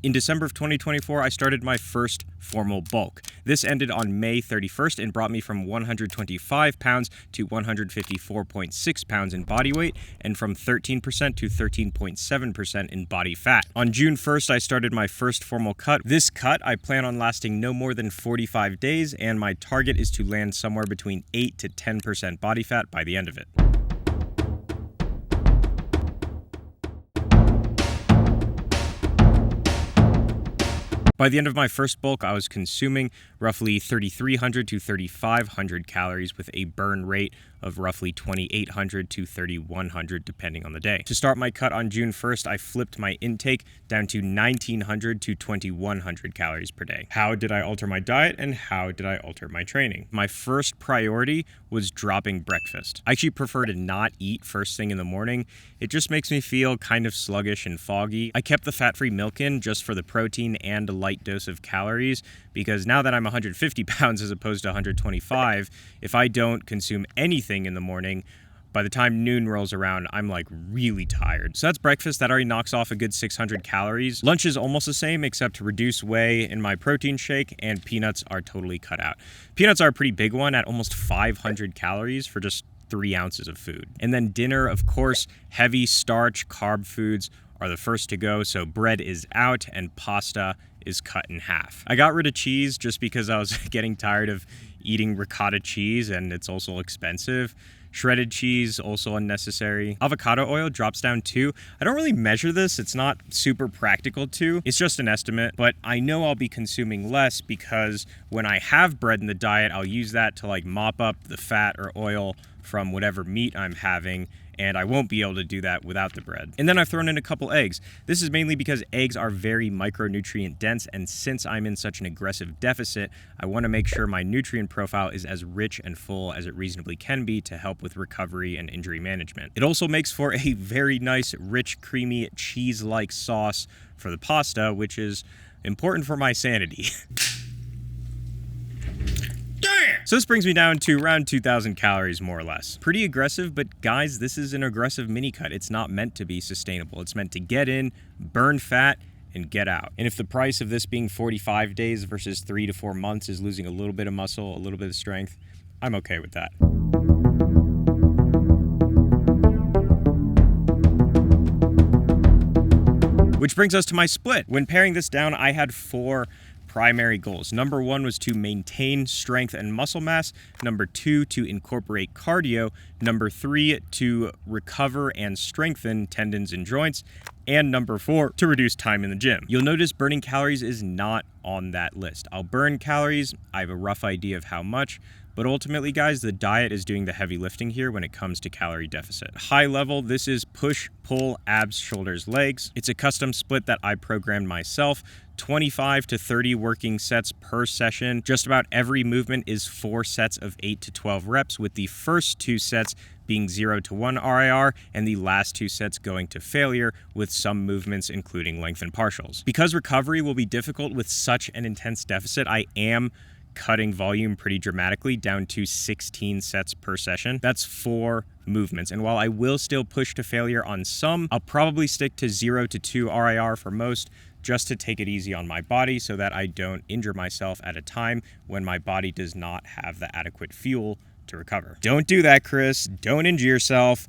In December of 2024, I started my first formal bulk. This ended on May 31st and brought me from 125 pounds to 154.6 pounds in body weight and from 13% to 13.7% in body fat. On June 1st, I started my first formal cut. This cut, I plan on lasting no more than 45 days, and my target is to land somewhere between 8 to 10% body fat by the end of it. By the end of my first bulk, I was consuming roughly 3,300 to 3,500 calories with a burn rate of roughly 2,800 to 3,100 depending on the day. To start my cut on June 1st, I flipped my intake down to 1,900 to 2,100 calories per day. How did I alter my diet and how did I alter my training? My first priority was dropping breakfast. I actually prefer to not eat first thing in the morning. It just makes me feel kind of sluggish and foggy. I kept the fat-free milk in just for the protein and a light dose of calories because now that I'm 150 pounds as opposed to 125, if I don't consume anything in the morning, by the time noon rolls around, I'm like really tired. So that's breakfast. That already knocks off a good 600 calories. Lunch is almost the same except reduced whey in my protein shake, and peanuts are totally cut out. Peanuts are a pretty big one at almost 500 calories for just 3 ounces of food. And then dinner, of course, heavy starch carb foods are the first to go. So bread is out and pasta is cut in half. I got rid of cheese just because I was getting tired of eating ricotta cheese and it's also expensive. Shredded cheese, also unnecessary. Avocado oil drops down too. I don't really measure this. It's not super practical to. It's just an estimate, but I know I'll be consuming less because when I have bread in the diet, I'll use that to like mop up the fat or oil from whatever meat I'm having, and I won't be able to do that without the bread. And then I've thrown in a couple eggs. This is mainly because eggs are very micronutrient dense, and since I'm in such an aggressive deficit, I want to make sure my nutrient profile is as rich and full as it reasonably can be to help with recovery and injury management. It also makes for a very nice, rich, creamy, cheese-like sauce for the pasta, which is important for my sanity. So this brings me down to around 2,000 calories, more or less. Pretty aggressive, but guys, this is an aggressive mini cut. It's not meant to be sustainable. It's meant to get in, burn fat, and get out. And if the price of this being 45 days versus 3 to 4 months is losing a little bit of muscle, a little bit of strength, I'm okay with that. Which brings us to my split. When paring this down, I had 4 primary goals. Number 1 was to maintain strength and muscle mass. Number 2, to incorporate cardio. Number 3, to recover and strengthen tendons and joints. And number 4, to reduce time in the gym. You'll notice burning calories is not on that list. I'll burn calories. I have a rough idea of how much. But ultimately, guys, the diet is doing the heavy lifting here when it comes to calorie deficit. High level, this is push, pull, abs, shoulders, legs. It's a custom split that I programmed myself. 25 to 30 working sets per session. Just about every movement is 4 sets of 8 to 12 reps, with the first 2 sets being 0 to 1 RIR and the last 2 sets going to failure, with some movements including length and partials. Because recovery will be difficult with such an intense deficit, I am cutting volume pretty dramatically down to 16 sets per session. That's 4 movements. And while I will still push to failure on some, I'll probably stick to 0 to 2 RIR for most, just to take it easy on my body so that I don't injure myself at a time when my body does not have the adequate fuel to recover. Don't do that, Chris. Don't injure yourself.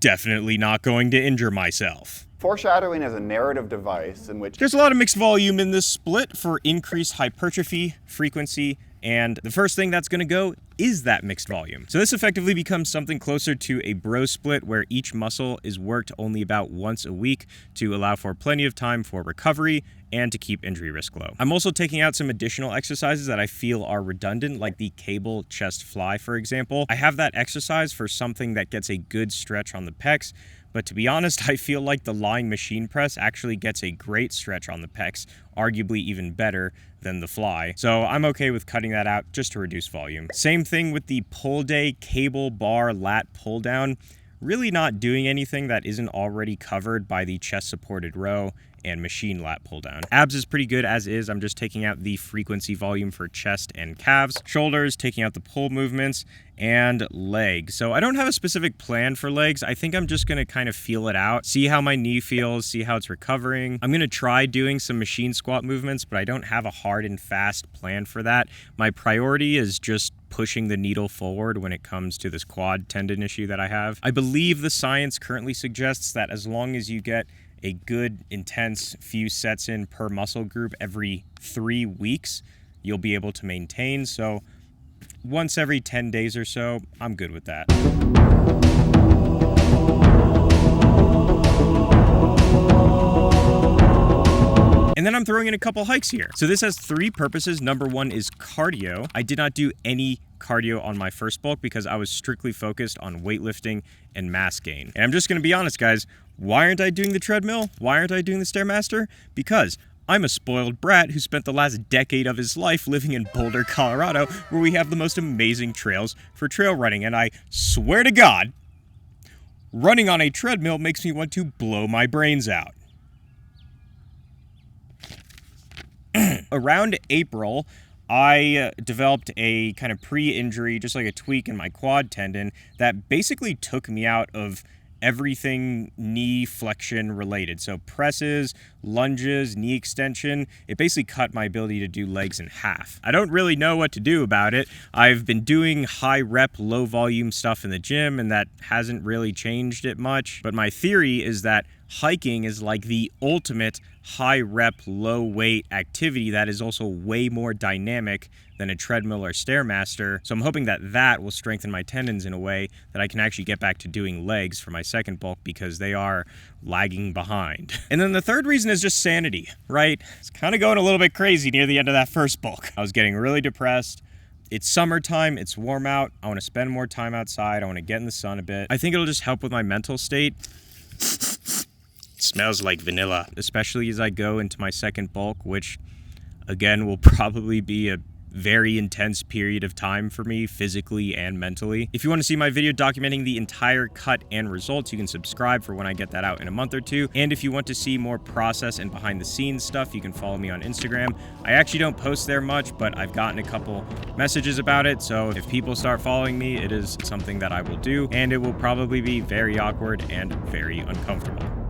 Definitely not going to injure myself. Foreshadowing is a narrative device in which there's a lot of mixed volume in this split for increased hypertrophy, frequency, and the first thing that's going to go is that mixed volume. So this effectively becomes something closer to a bro split where each muscle is worked only about once a week to allow for plenty of time for recovery and to keep injury risk low. I'm also taking out some additional exercises that I feel are redundant, like the cable chest fly, for example. I have that exercise for something that gets a good stretch on the pecs, but to be honest, I feel like the lying machine press actually gets a great stretch on the pecs, arguably even better than the fly. So I'm okay with cutting that out just to reduce volume. Same thing with the pull day cable bar lat pull down. Really not doing anything that isn't already covered by the chest supported row and machine lat pull down. Abs is pretty good as is. I'm just taking out the frequency volume for chest and calves. Shoulders, taking out the pull movements, and legs. So I don't have a specific plan for legs. I think I'm just gonna kind of feel it out, see how my knee feels, see how it's recovering. I'm gonna try doing some machine squat movements, but I don't have a hard and fast plan for that. My priority is just pushing the needle forward when it comes to this quad tendon issue that I have. I believe the science currently suggests that as long as you get a good, intense few sets in per muscle group every 3 weeks, you'll be able to maintain. So once every 10 days or so, I'm good with that. And then I'm throwing in a couple hikes here. So this has 3 purposes. Number 1 is cardio. I did not do any cardio on my first bulk because I was strictly focused on weightlifting and mass gain. And I'm just gonna be honest, guys, why aren't I doing the treadmill? Why aren't I doing the Stairmaster? Because I'm a spoiled brat who spent the last decade of his life living in Boulder, Colorado, where we have the most amazing trails for trail running. And I swear to God, running on a treadmill makes me want to blow my brains out. Around April, I developed a kind of pre-injury, just like a tweak in my quad tendon that basically took me out of everything knee flexion related. So presses, lunges, knee extension, it basically cut my ability to do legs in half. I don't really know what to do about it. I've been doing high rep, low volume stuff in the gym, and that hasn't really changed it much. But my theory is that hiking is like the ultimate high rep, low weight activity that is also way more dynamic than a treadmill or Stairmaster. So I'm hoping that that will strengthen my tendons in a way that I can actually get back to doing legs for my second bulk because they are lagging behind. And then the third reason is just sanity, right? It's kind of going a little bit crazy near the end of that first bulk. I was getting really depressed. It's summertime, it's warm out. I want to spend more time outside. I want to get in the sun a bit. I think it'll just help with my mental state. Smells like vanilla, especially as I go into my second bulk, which again will probably be a very intense period of time for me physically and mentally. If you want to see my video documenting the entire cut and results, you can subscribe for when I get that out in a month or 2. And if you want to see more process and behind the scenes stuff, you can follow me on Instagram. I actually don't post there much, but I've gotten a couple messages about it. So if people start following me, it is something that I will do, and it will probably be very awkward and very uncomfortable.